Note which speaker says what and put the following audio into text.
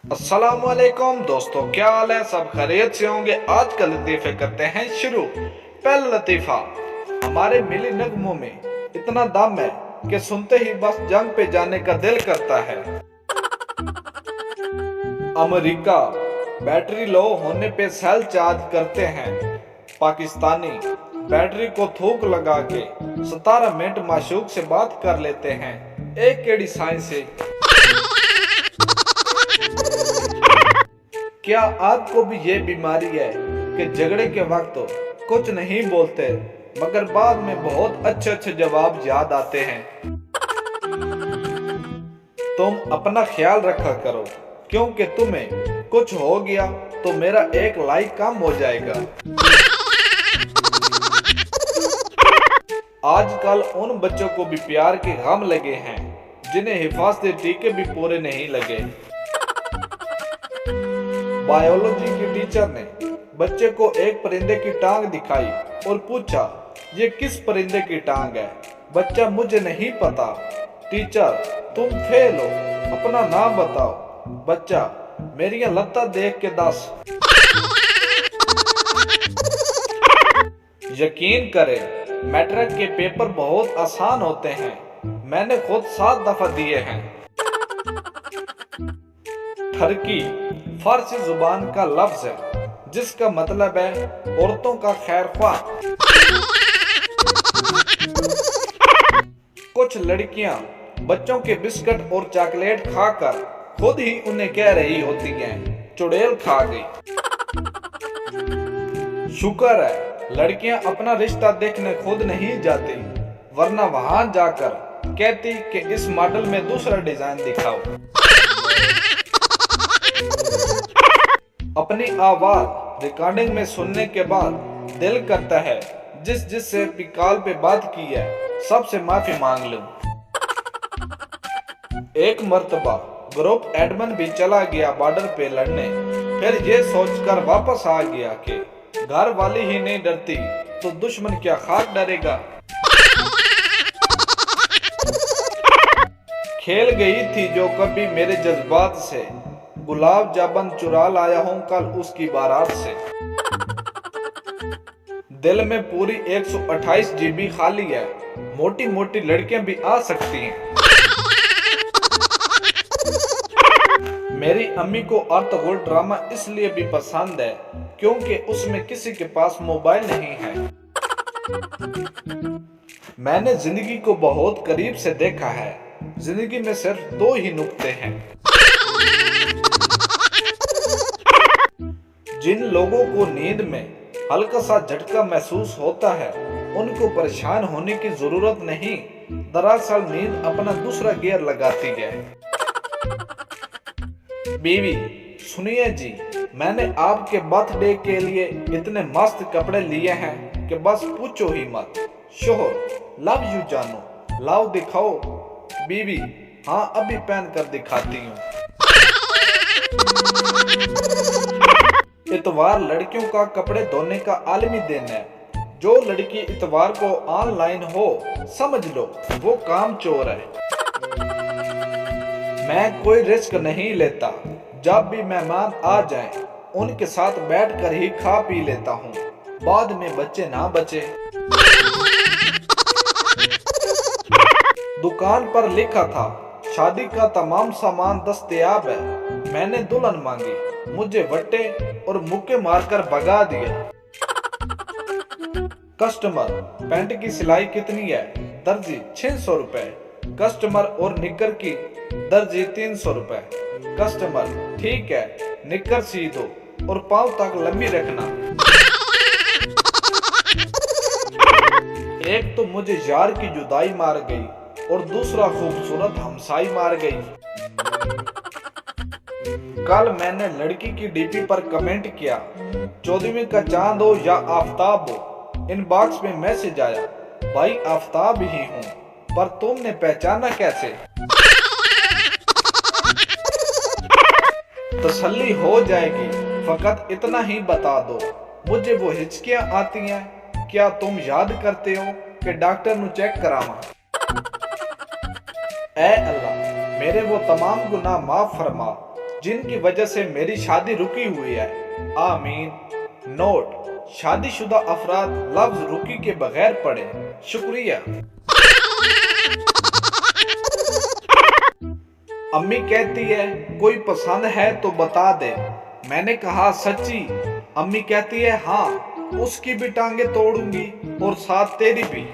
Speaker 1: अस्सलामुअलैकुम दोस्तों, क्या हाल है? सब खैरियत से होंगे। आज का लतीफ़े करते हैं शुरू। पहला लतीफ़ा, हमारे मिली नगमों में इतना दम है कि सुनते ही बस जंग पे जाने का दिल करता है। अमेरिका बैटरी लो होने पे सेल चार्ज करते हैं। पाकिस्तानी बैटरी को थूक लगा के 17 मिनट माशूक से बात कर लेते हैं। एक केड़ी साइंस है। क्या आपको भी ये बीमारी है कि झगड़े के वक्त कुछ नहीं बोलते मगर बाद में बहुत अच्छे अच्छे जवाब याद आते हैं? तुम अपना ख्याल रखा करो, क्योंकि तुम्हें कुछ हो गया तो मेरा एक लाइक कम हो जाएगा। आजकल उन बच्चों को भी प्यार के गम लगे हैं जिन्हें हिफाजती टीके भी पूरे नहीं लगे। बायोलॉजी की टीचर ने बच्चे को एक परिंदे की टांग दिखाई और पूछा, ये किस परिंदे की टांग है? बच्चा, मुझे नहीं पता। टीचर, तुम फेल हो, अपना नाम बताओ। बच्चा, मेरी लत्ता देख के दस। यकीन करें, मैट्रिक के पेपर बहुत आसान होते हैं। मैंने खुद 7 दफा दिए हैं। ठरकी फारसी जुबान का लफ्ज है जिसका मतलब है औरतों का खैर ख्वाह। कुछ लड़कियां बच्चों के बिस्किट और चॉकलेट खाकर खुद ही उन्हें कह रही होती हैं, चुड़ैल खा गई। शुक्र है लड़कियां अपना रिश्ता देखने खुद नहीं जाती, वरना वहां जाकर कहती कि इस मॉडल में दूसरा डिजाइन दिखाओ। अपनी आवाज रिकॉर्डिंग में सुनने के बाद दिल करता है जिससे कॉल पे बात की है सबसे माफी मांग लूं। एक मर्तबा ग्रुप एडमिन भी चला गया बॉर्डर पे लड़ने, फिर ये सोचकर वापस आ गया कि घर वाली ही नहीं डरती तो दुश्मन क्या खाक डरेगा। खेल गई थी जो कभी मेरे जज्बात से, गुलाब जाबन चुरा लाया हूं कल उसकी बारात से। दिल में पूरी 128 जीबी खाली है, मोटी मोटी लड़कियां भी आ सकती हैं। मेरी अम्मी को अर्तगुल ड्रामा इसलिए भी पसंद है क्योंकि उसमें किसी के पास मोबाइल नहीं है। मैंने जिंदगी को बहुत करीब से देखा है। जिंदगी में सिर्फ 2 ही नुक्ते हैं। जिन लोगों को नींद में हल्का सा झटका महसूस होता है उनको परेशान होने की जरूरत नहीं, दरअसल नींद अपना दूसरा गियर लगाती है। बीवी, सुनिए जी, मैंने आपके बर्थडे के लिए इतने मस्त कपड़े लिए हैं कि बस पूछो ही मत। शोहर, लव यू जानू, लाओ दिखाओ। बीवी, हाँ अभी पहन कर दिखाती हूँ। इतवार लड़कियों का कपड़े धोने का आलमी दिन है। जो लड़की इतवार को ऑनलाइन हो समझ लो वो काम चोर है। मैं कोई रिस्क नहीं लेता, जब भी मेहमान आ जाएं, उनके साथ बैठकर ही खा पी लेता हूँ, बाद में बच्चे ना बचे। दुकान पर लिखा था शादी का तमाम सामान दस्तयाब है। मैंने दुल्हन मांगी, मुझे वट्टे और मुक्के मारकर भगा दिया। कस्टमर, पैंट की सिलाई कितनी है? दर्जी 600 रुपए। कस्टमर, और निक्कर की? दर्जी 300 रुपए। कस्टमर, ठीक है, निक्कर सी दो और पांव तक लंबी रखना। एक तो मुझे यार की जुदाई मार गई और दूसरा खूबसूरत हमसाई मार गई। कल मैंने लड़की की डीपी पर कमेंट किया, 14वीं का चांद हो या आफताब हो। इनबॉक्स में मैसेज आया, भाई आफताब ही हूँ, पर तुमने पहचाना कैसे? तसल्ली हो जाएगी, फकत इतना ही बता दो, मुझे वो हिचकियां आती हैं। क्या तुम याद करते हो कि डॉक्टर नु चेक करावा? ऐ अल्लाह, मेरे वो तमाम गुनाह माफ फरमा जिनकी वजह से मेरी शादी रुकी हुई है। आमीन। नोट: शादीशुदा अफराद लफ्ज रुकी के बगैर पढ़े। शुक्रिया। अम्मी कहती है कोई पसंद है तो बता दे। मैंने कहा सच्ची? अम्मी कहती है हाँ, उसकी भी टांगे तोड़ूंगी और साथ तेरी भी।